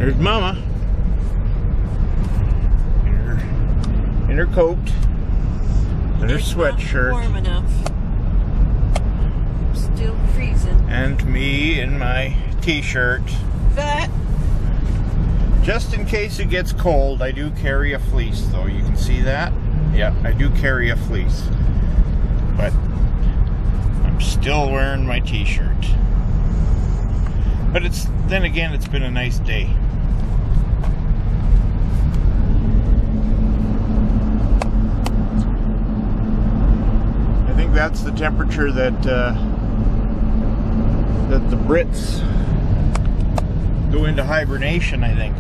There's Mama in her coat and her sweatshirt. Warm enough. Still freezing. And me in my t-shirt. That. Just in case it gets cold, I do carry a fleece, though. You can see that? Yeah, I do carry a fleece. But I'm still wearing my t-shirt. But then again, it's been a nice day. I think that's the temperature that the Brits go into hibernation, I think.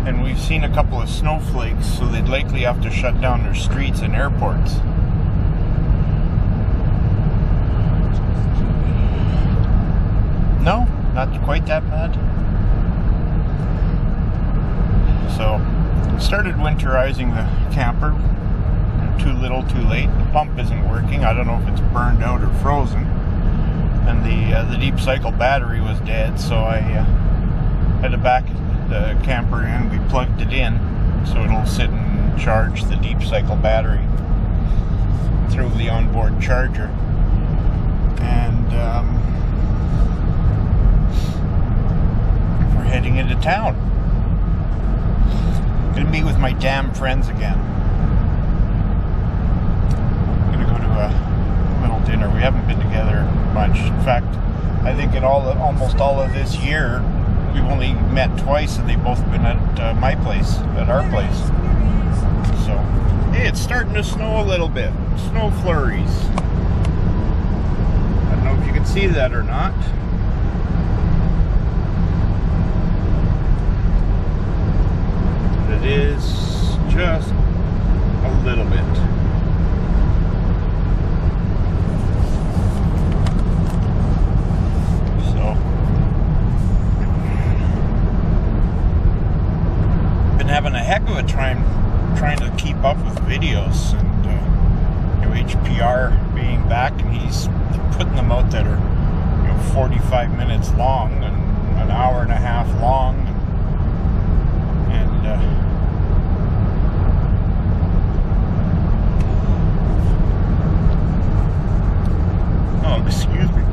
And we've seen a couple of snowflakes, so they'd likely have to shut down their streets and airports. No, not quite that bad. So, started winterizing the camper. Too little, too late. The pump isn't working. I don't know if it's burned out or frozen. And the deep cycle battery was dead, so I had to back the camper in. We plugged it in so it'll sit and charge the deep cycle battery through the onboard charger. And we're heading into town. Gonna meet with my damn friends again. Gonna go to a little dinner. We haven't been together much. In fact, I think in almost all of this year, we've only met twice, and they've both been at my place, at our place. So, hey, it's starting to snow a little bit. Snow flurries. I don't know if you can see that or not. But it is just a little bit. Having a heck of a time trying to keep up with videos, and HPR being back, and he's putting them out that are 45 minutes long and an hour and a half long, and oh, excuse me.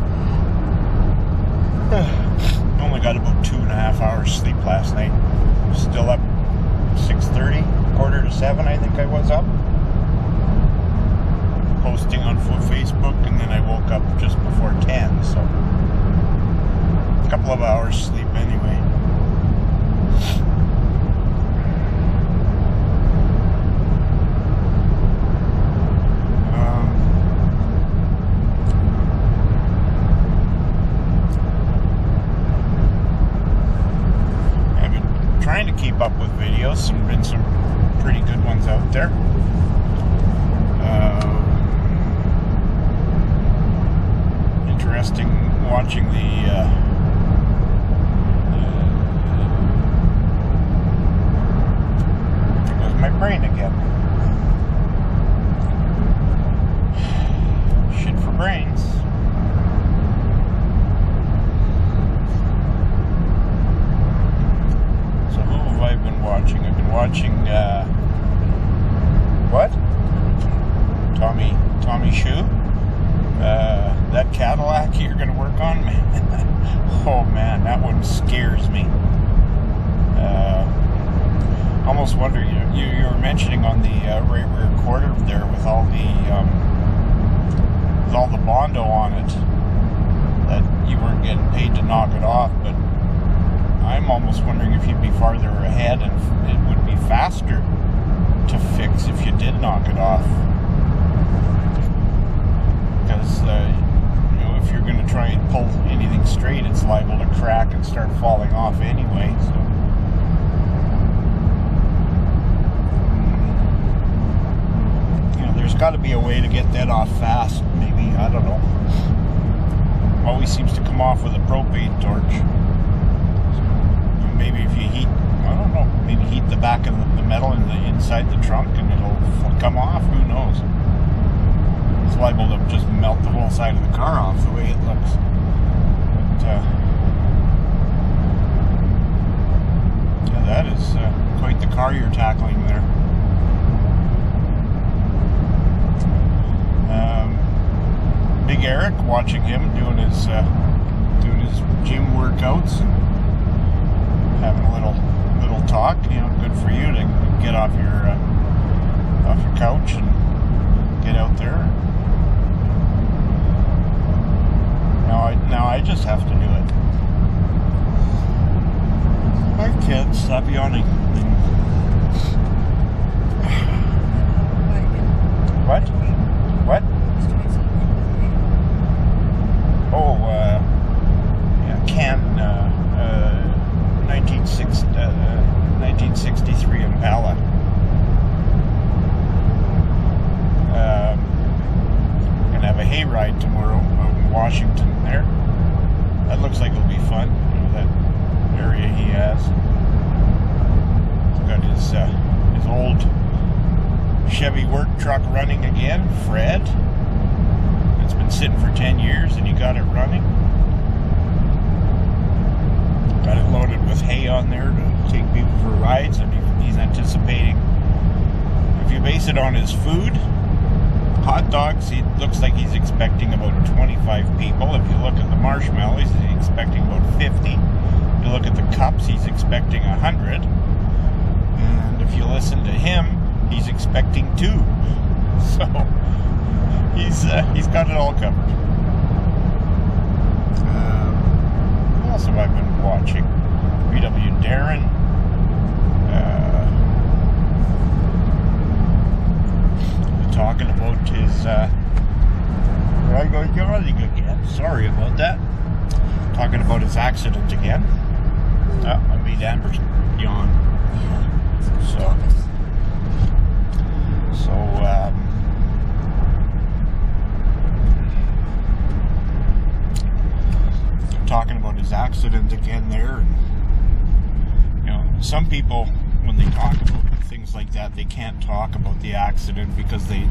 Only got about 2.5 hours sleep last night. Still up 6:30, 6:45, I think I was up, posting on Facebook, and then I woke up just before 10, so a couple of hours sleep anyway. Trying to keep up with videos. There's been some pretty good ones out there. Interesting watching the there goes my brain again. Shit for brains. I've been watching what? Tommy Shoe? That Cadillac you're gonna work on, man. Oh man, that one scares me. Almost wonder, you were mentioning on the right rear quarter there with all the Bondo on it that you weren't getting paid to knock it off, but I'm almost wondering if you'd be farther ahead and it would be faster to fix if you did knock it off. Because, if you're going to try and pull anything straight, it's liable to crack and start falling off anyway. So, there's got to be a way to get that off fast, maybe. I don't know. Always seems to come off with a propane torch. Maybe if you heat, I don't know, maybe heat the back of the metal in the inside the trunk and it'll come off, who knows. It's liable to just melt the whole side of the car off the way it looks. But, that is quite the car you're tackling there. Big Eric, watching him doing his gym workouts and having a little talk. You know, good for you to get off your couch and get out there. Now I just have to do it. I can't stop yawning. What? What? Oh, yeah, Can 1963 Impala. Gonna have a hayride tomorrow out in Washington there. That looks like it'll be fun. You know, that area he has. He's got his old Chevy work truck running again, Fred. It's been sitting for 10 years and he got it running. Got it loaded with hay on there to take people for rides, and he's anticipating, if you base it on his food, hot dogs, he looks like he's expecting about 25 people. If you look at the marshmallows, he's expecting about 50. If you look at the cups, he's expecting 100. And if you listen to him, he's expecting 2. So he's got it all covered. What else have I been watching? B.W. Darren. Talking about his I go yawning again. Sorry about that. Talking about his accident again. I made Amber yawn. So talking about his accident again there, and you know, some people, when they talk about things like that, they can't talk about the accident because they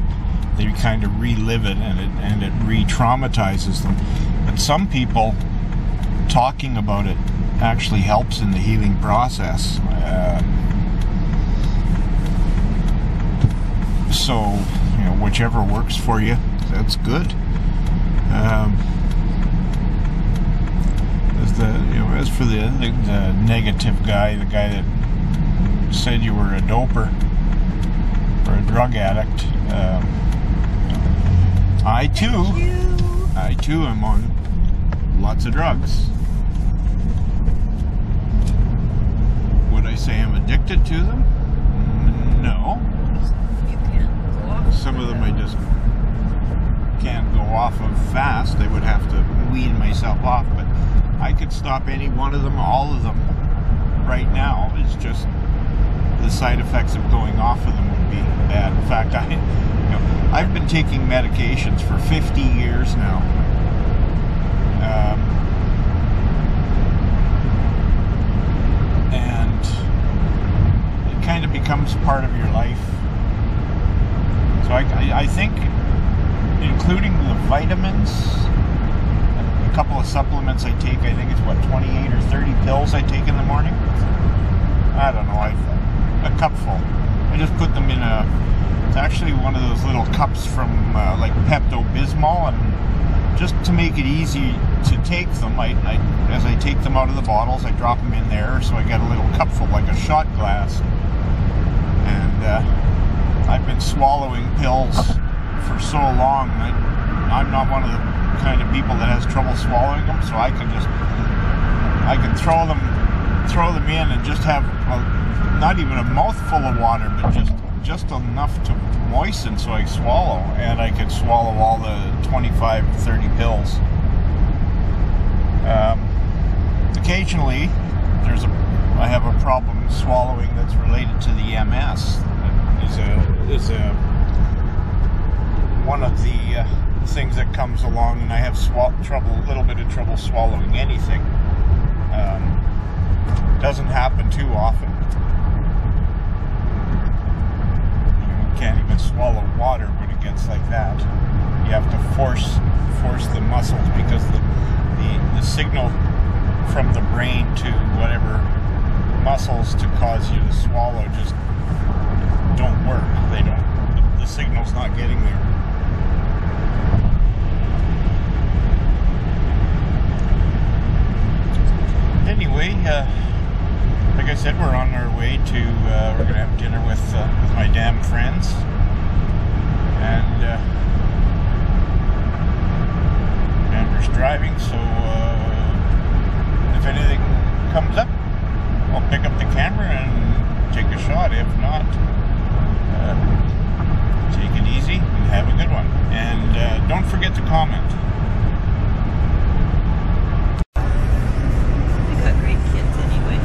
kind of relive it, and it re-traumatizes them. But some people, talking about it actually helps in the healing process. So, you know, whichever works for you, that's good. As for the negative guy, the guy that said you were a doper or a drug addict, I too am on lots of drugs. Would I say I'm addicted to them? No. Some of them I just can't go off of fast. I would have to wean myself off, but I could stop any one of them, all of them, right now. It's just the side effects of going off of them would be bad. In fact, I've been taking medications for 50 years now. And it kind of becomes part of your life. So I think, including the vitamins, a couple of supplements I take, I think it's what, 28 or 30 pills I take in the morning? I don't know, a cupful. I just put them in it's actually one of those little cups from like Pepto-Bismol, and just to make it easy to take them, as I take them out of the bottles, I drop them in there, so I get a little cupful, like a shot glass. And I've been swallowing pills for so long. I'm not one of the kind of people that has trouble swallowing them, so I can throw them in and just have not even a mouthful of water, but just enough to moisten so I swallow, and I could swallow all the 25, 30 pills. Occasionally, I have a problem swallowing that's related to the MS. Is one of the things that comes along, and I have a little bit of trouble swallowing anything. Doesn't happen too often. You can't even swallow water when it gets like that. You have to force the muscles, because the signal from the brain to whatever muscles to cause you to swallow just don't work. They don't. The signal's not getting there. Anyway, like I said, we're on our way to. We're gonna have dinner with my damn friends, and Amber's driving, so if anything comes up, I'll pick up the camera and take a shot. If not, take it easy and have a good one. And don't forget to comment. They got great kids anyway.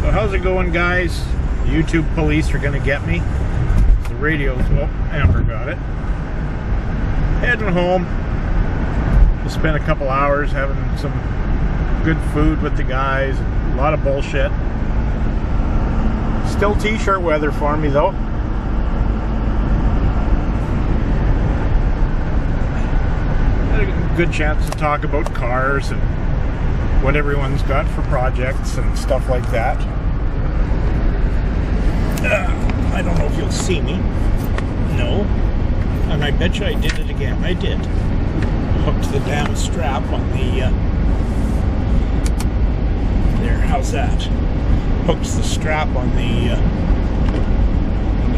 So how's it going, guys? The YouTube police are gonna get me. The radio's, well, Amber got it. Heading home. We spent a couple hours having some good food with the guys. A lot of bullshit. Still t-shirt weather for me though. Had a good chance to talk about cars and what everyone's got for projects and stuff like that. I don't know if you'll see me. No. And I bet you I did it again. I did. Hooked the damn strap on the there, how's that? Hooked the strap on the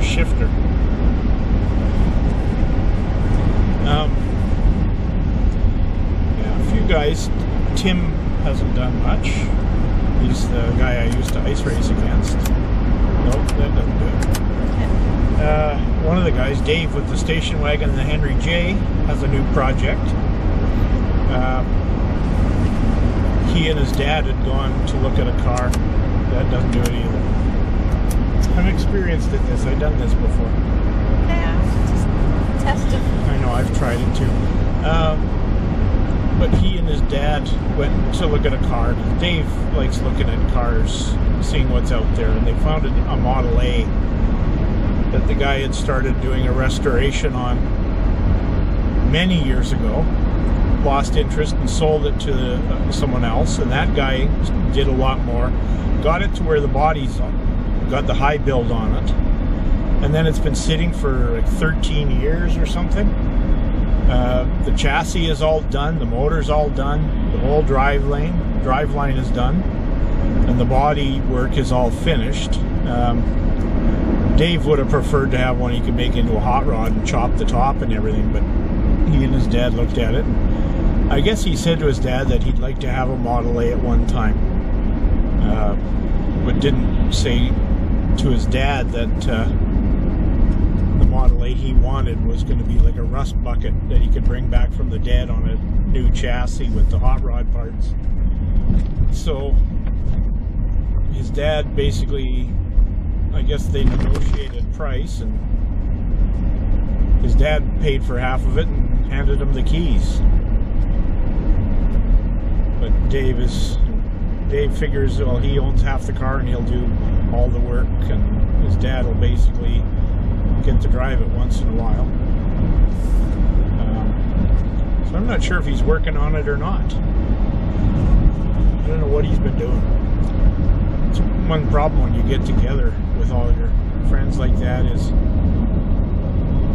shifter. Yeah, a few guys. Tim hasn't done much. He's the guy I used to ice race against. Nope, that doesn't do it. One of the guys, Dave with the station wagon and the Henry J, has a new project. He and his dad had gone to look at a car. That doesn't do it either. I'm experienced at this. I've done this before. Yeah, just test it. I know, I've tried it too. But he and his dad went to look at a car. Dave likes looking at cars, seeing what's out there, and they found a Model A that the guy had started doing a restoration on many years ago. Lost interest and sold it to someone else, and that guy did a lot more. Got it to where the body's got the high build on it, and then it's been sitting for like 13 years or something. The chassis is all done, the motor's all done, the whole driveline is done, and the body work is all finished. Dave would have preferred to have one he could make into a hot rod and chop the top and everything, but he and his dad looked at it. I guess he said to his dad that he'd like to have a Model A at one time, but didn't say to his dad that the Model A he wanted was going to be like a rust bucket that he could bring back from the dead on a new chassis with the hot rod parts. So his dad basically, I guess they negotiated price, and his dad paid for half of it and handed him the keys. But Dave figures, well, he owns half the car and he'll do all the work, and his dad will basically get to drive it once in a while. So I'm not sure if he's working on it or not. I don't know what he's been doing. It's one problem when you get together with all your friends like that is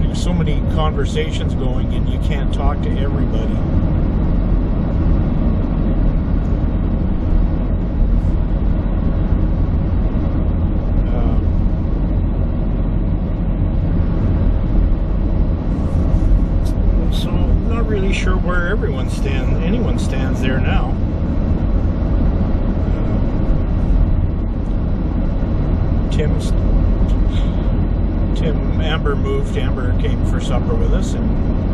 there's so many conversations going and you can't talk to everybody. So I'm not really sure where anyone stands there now. Amber moved. Amber came for supper with us and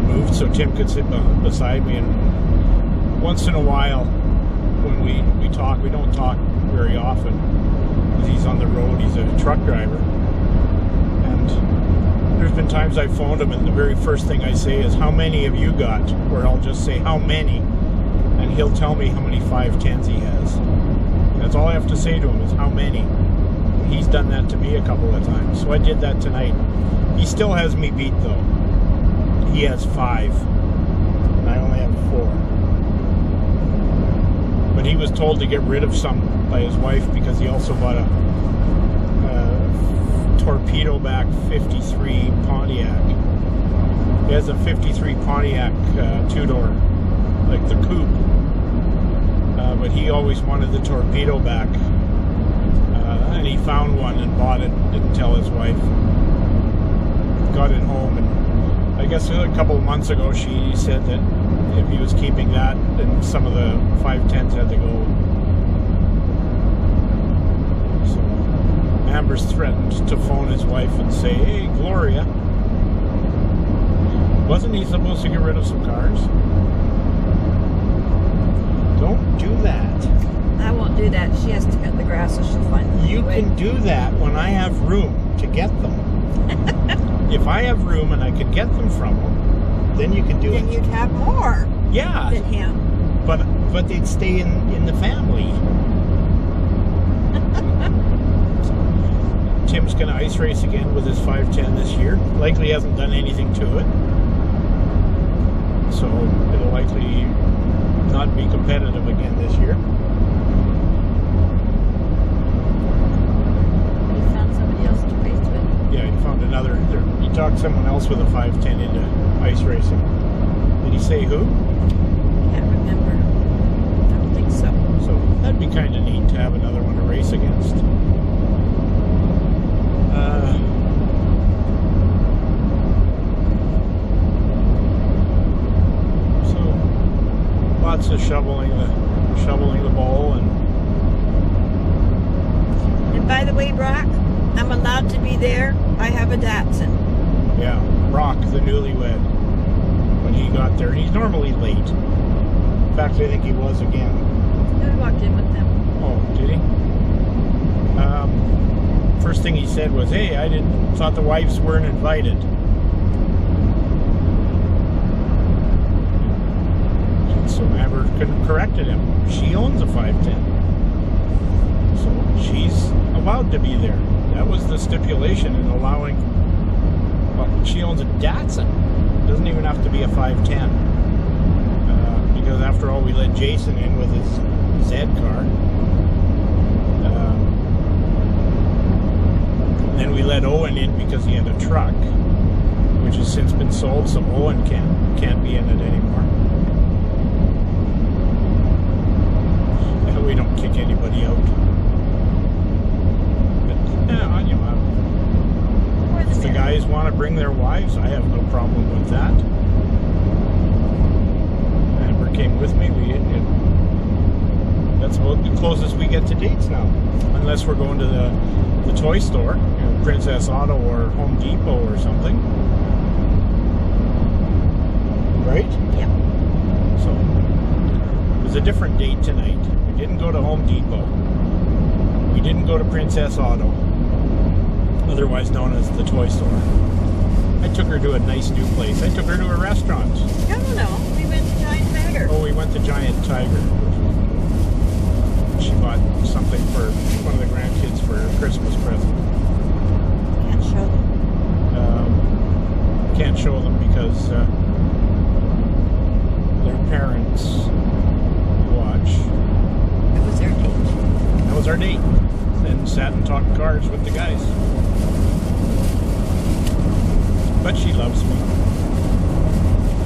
moved so Tim could sit beside me. And once in a while, when we talk, we don't talk very often because he's on the road. He's a truck driver, and there's been times I phoned him, and the very first thing I say is, "How many have you got?" Or I'll just say, "How many?" and he'll tell me how many 510s he has. And that's all I have to say to him is, "How many?" He's done that to me a couple of times, so I did that tonight. He still has me beat though. He has 5, and I only have 4. But he was told to get rid of some by his wife because he also bought a torpedo back 53 Pontiac. He has a 53 Pontiac two-door, like the coupe. But he always wanted the torpedo back. And he found one and bought it, didn't tell his wife. Got it home, and I guess a couple of months ago she said that if he was keeping that, then some of the 510s had to go. So Amber's threatened to phone his wife and say, "Hey, Gloria, wasn't he supposed to get rid of some cars?" Don't do that. I won't do that. She has to cut the grass, so she'll find them. You anyway. can do that when I have room to get them. If I have room and I could get them from him, then you could do it. Then you'd have more Yeah, than him. but they'd stay in the family. Tim's gonna ice race again with his 510 this year. Likely hasn't done anything to it, so it'll likely not be competitive again this year. He found somebody else to race with. Yeah, he found another. He talked someone else with a 510 into ice racing. Did he say who? Can't remember. I don't think so. So that'd be kind of neat to have another one to race against. So lots of shoveling the bowl, and by the way, Brock, I'm allowed to be there. I have a Datsun. yeah, Brock, the newlywed, when he got there, he's normally late. In fact, I think he was again. I walked in with them. Oh, did he? First thing he said was, "Hey, I thought the wives weren't invited." So Amber corrected him. She owns a 510. So she's allowed to be there. That was the stipulation in allowing. Well, she owns a Datsun. Doesn't even have to be a 510. Because after all, we let Jason in with his Z car. Then we let Owen in because he had a truck, which has since been sold, so Owen can't be in it anymore. And we don't kick anybody out. But, you know, if the guys want to bring their wives, I have no problem with that. Amber came with me. That's about the closest we get to dates now, unless we're going to the toy store, you know, Princess Auto or Home Depot or something, right? Yep. So it was a different date tonight. We didn't go to Home Depot. We didn't go to Princess Auto, otherwise known as the toy store. I took her to a nice new place. I took her to a restaurant. I don't know. We went to Giant Tiger. Oh, we went to Giant Tiger. She bought something for one of the grandkids for a Christmas present. Can't show them. Can't show them because their parents watch. It was their date. That was our date. Then sat and talked cars with the guys. But she loves me.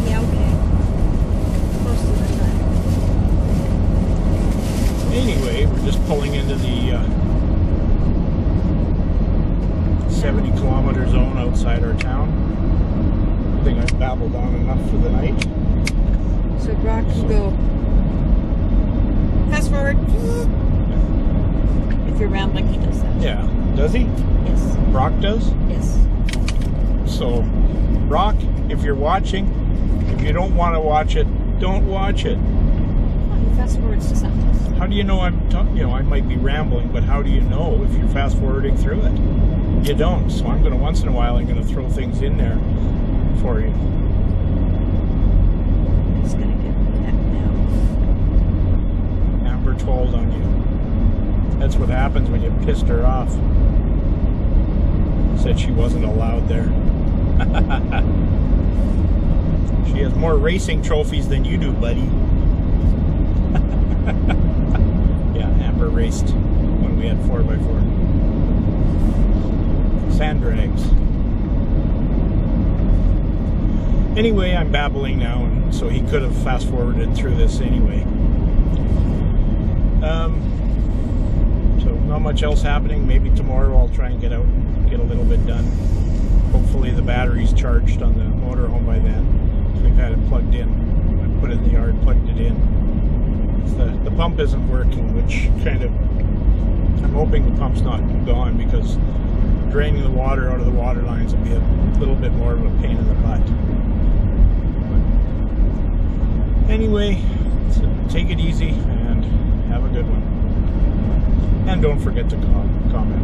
Yeah, okay. Most of the time. Anyway, we're just pulling into the 70-kilometer zone outside our town. I think I've babbled on enough for the night. So Brock can go fast forward. If you're rambling, he does that. Yeah. Does he? Yes. Brock does? Yes. So, Brock, if you're watching, if you don't want to watch it, don't watch it. Oh, he fast forwards to something. How do you know I might be rambling, but how do you know if you're fast forwarding through it? You don't. So I'm going to, once in a while, I'm going to throw things in there for you. He's going to get that now. Amber told on you. That's what happens when you pissed her off. Said she wasn't allowed there. She has more racing trophies than you do, buddy. ever raced when we had 4x4. Sand drags. Anyway, I'm babbling now, and so he could have fast forwarded through this anyway. So not much else happening. Maybe tomorrow I'll try and get out, get a little bit done. Hopefully the battery's charged on the motorhome by then. We've had it plugged in. I put it in the yard, plugged it in. The pump isn't working, which kind of, I'm hoping the pump's not gone, because draining the water out of the water lines will be a little bit more of a pain in the butt. But anyway, so take it easy and have a good one. And don't forget to comment.